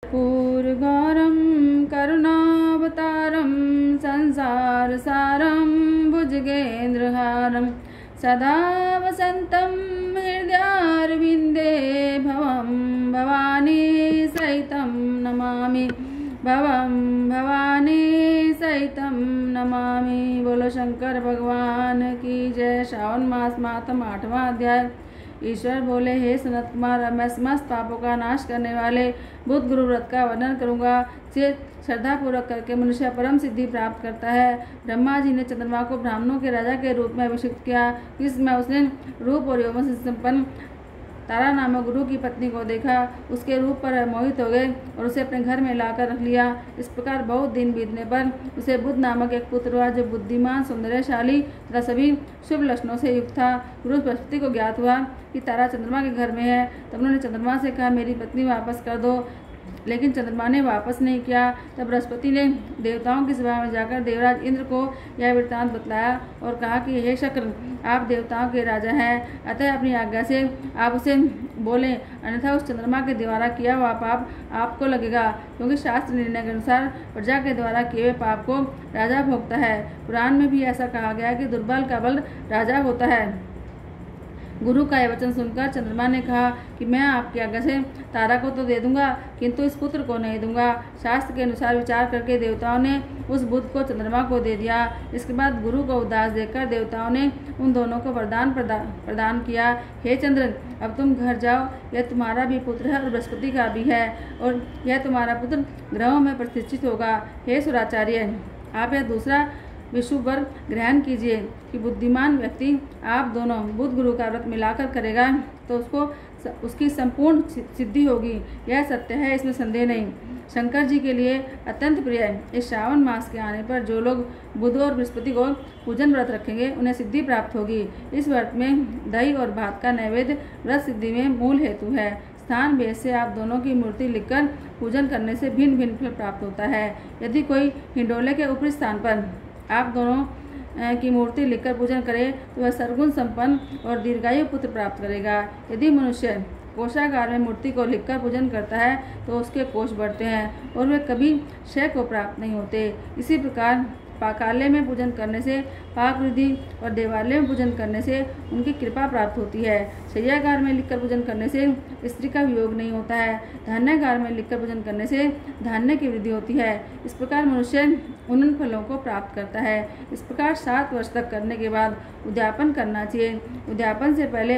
कर्पूरगौरं करुणावतारं संसारसारं भुजगेन्द्रहारं सदा वसन्तं हृदयारविन्दे भवं भवानी सहितं नमामि भवं भवानी सहितं नमामि। बोलो शंकर भगवान की जय। श्रावण मास मातम 8वां अध्याय। ईश्वर बोले, हे सनत कुमार, अब मैं समस्त पापों का नाश करने वाले बुद्ध गुरु व्रत का वर्णन करूंगा। से श्रद्धा पूर्वक करके मनुष्य परम सिद्धि प्राप्त करता है। ब्रह्मा जी ने चंद्रमा को ब्राह्मणों के राजा के रूप में अभिषिक्त किया। जिसमें उसने रूप और यौवन से संपन्न तारा नामक गुरु की पत्नी को देखा। उसके रूप पर मोहित हो गए और उसे अपने घर में लाकर रख लिया। इस प्रकार बहुत दिन बीतने पर उसे बुद्ध नामक एक पुत्र हुआ, जो बुद्धिमान, सौंदर्यशाली तथा सभी शुभ लक्षणों से युक्त था। गुरु बृहस्पति को ज्ञात हुआ कि तारा चंद्रमा के घर में है। तब उन्होंने चंद्रमा से कहा, मेरी पत्नी वापस कर दो। लेकिन चंद्रमा ने वापस नहीं किया। तब बृहस्पति ने देवताओं की सभा में जाकर देवराज इंद्र को यह वृत्तांत बतलाया और कहा कि हे शक्र, आप देवताओं के राजा हैं, अतः अपनी आज्ञा से आप उसे बोलें, अन्यथा उस चंद्रमा के द्वारा किया हुआ पाप आपको लगेगा, क्योंकि शास्त्र निर्णय के अनुसार प्रजा के द्वारा किए हुए पाप को राजा भोगता है। पुराण में भी ऐसा कहा गया कि दुर्बल का बल राजा होता है। गुरु का यह वचन सुनकर चंद्रमा ने कहा कि मैं आपकी आज्ञा से तारा को तो दे दूंगा, किंतु इस पुत्र को नहीं दूंगा। शास्त्र के अनुसार विचार करके देवताओं ने उस बुद्ध को चंद्रमा को दे दिया। इसके बाद गुरु को उदास देखकर देवताओं ने उन दोनों को वरदान प्रदान किया, हे चंद्र, अब तुम घर जाओ, यह तुम्हारा भी पुत्र है और बृहस्पति का भी है, और यह तुम्हारा पुत्र ग्रहों में प्रतिष्ठित होगा। हे सुराचार्य, आप यह दूसरा विश्व वर ग्रहण कीजिए कि बुद्धिमान व्यक्ति आप दोनों बुद्ध गुरु का व्रत मिलाकर करेगा तो उसकी संपूर्ण सिद्धि होगी। यह सत्य है, इसमें संदेह नहीं। शंकर जी के लिए अत्यंत प्रिय है। इस श्रावण मास के आने पर जो लोग बुध और बृहस्पति को पूजन व्रत रखेंगे, उन्हें सिद्धि प्राप्त होगी। इस व्रत में दही और भात का नैवेद्य व्रत सिद्धि में मूल हेतु है। स्थान भेद से आप दोनों की मूर्ति लिखकर पूजन करने से भिन्न भिन्न फल प्राप्त होता है। यदि कोई हिंडोले के ऊपरी स्थान पर आप दोनों की मूर्ति लिखकर पूजन करे तो वह सर्वगुण संपन्न और दीर्घायु पुत्र प्राप्त करेगा। यदि मनुष्य कोषागार में मूर्ति को लिखकर पूजन करता है तो उसके कोष बढ़ते हैं और वे कभी क्षय को प्राप्त नहीं होते। इसी प्रकार पाकालय में पूजन करने से पाक विधि और देवालय में पूजन करने से उनकी कृपा प्राप्त होती है। शय्यागार में लिखकर पूजन करने से स्त्री का वियोग नहीं होता है। धान्यागार में लिखकर पूजन करने से धान्य की वृद्धि होती है। इस प्रकार मनुष्य उन फलों को प्राप्त करता है। इस प्रकार 7 वर्ष तक करने के बाद उद्यापन करना चाहिए। उद्यापन से पहले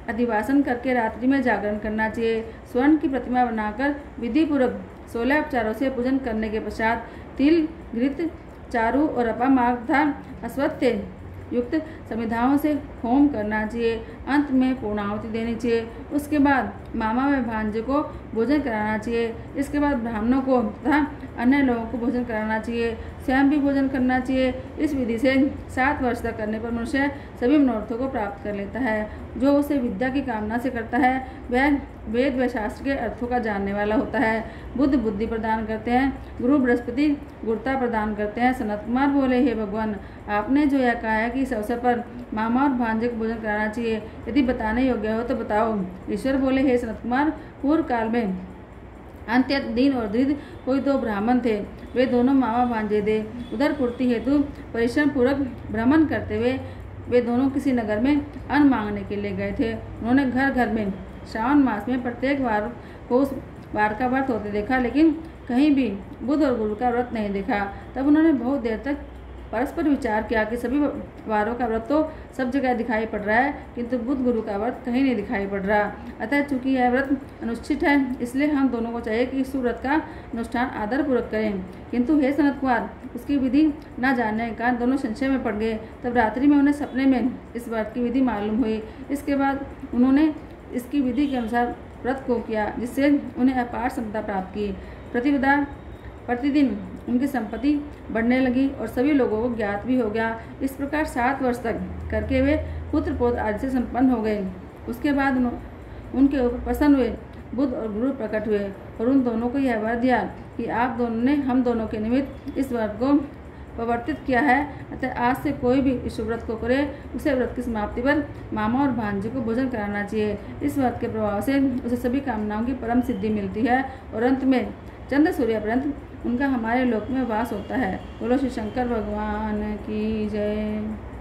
अधिवासन करके रात्रि में जागरण करना चाहिए। स्वर्ण की प्रतिमा बनाकर विधि पूर्वक 16 उपचारों से पूजन करने के पश्चात तिल, घृत, चारू और अपामार्ग तथा अश्वत्थ युक्त समिधाओं से होम करना चाहिए। अंत में पूर्णाहुति देनी चाहिए। उसके बाद मामा व भांजे को भोजन कराना चाहिए। इसके बाद ब्राह्मणों को तथा अन्य लोगों को भोजन कराना चाहिए। स्वयं भी भोजन करना चाहिए। इस विधि से 7 वर्ष तक करने पर मनुष्य सभी मनोरथों को प्राप्त कर लेता है। जो उसे विद्या की कामना से करता है वह वेद व शास्त्र के अर्थों का जानने वाला होता है। बुद्ध बुद्धि प्रदान करते हैं, गुरु बृहस्पति गुरुता प्रदान करते हैं। सनत कुमार बोले, हे भगवान, आपने जो यह कहा है कि इस अवसर पर मामा और भांजे को भोजन कराना चाहिए, यदि बताने योग्य हो तो बताओ। ईश्वर बोले, हे सनत कुमार, पूर्व काल में अंत्य दीन और दृढ़ कोई 2 ब्राह्मण थे। वे दोनों मामा भांजे थे। उधर पूर्ति हेतु परिश्रम पूर्वक भ्रमण करते हुए वे दोनों किसी नगर में अन्न मांगने के लिए गए थे। उन्होंने घर घर में श्रावण मास में प्रत्येक वार को उस वार का व्रत होते देखा, लेकिन कहीं भी बुध और गुरु का व्रत नहीं देखा। तब उन्होंने बहुत देर तक परस्पर विचार किया कि सभी वारों का व्रत तो सब जगह दिखाई पड़ रहा है, किंतु बुध गुरु का व्रत कहीं नहीं दिखाई पड़ रहा। अतः चूंकि यह व्रत अनुष्ठित है, इसलिए हम दोनों को चाहिए कि इस व्रत का अनुष्ठान आदर पूर्वक करें। किंतु हे सनत कुमार, उसकी विधि न जानने के कारण दोनों संशय में पड़ गए। तब रात्रि में उन्हें सपने में इस व्रत की विधि मालूम हुई। इसके बाद उन्होंने इसकी विधि के अनुसार व्रत को किया, जिससे उन्हें अपार समता प्राप्त की। प्रतिदिन उनकी संपत्ति बढ़ने लगी और सभी लोगों को ज्ञात भी हो गया। इस प्रकार 7 वर्ष तक करके वे पुत्र पौत्र आदि से संपन्न हो गए। उसके बाद उनके ऊपर प्रसन्न हुए बुद्ध और गुरु प्रकट हुए और उन दोनों को यह वर दिया कि आप दोनों ने हम दोनों के निमित्त इस व्रत को प्रवर्तित किया है। अतः आज से कोई भी इस व्रत को करे, उसे व्रत की समाप्ति पर मामा और भांजे को भोजन कराना चाहिए। इस व्रत के प्रभाव से उसे सभी कामनाओं की परम सिद्धि मिलती है और अंत में चंद्र सूर्य पर्यंत उनका हमारे लोक में वास होता है। बोलो श्री शंकर भगवान की जय।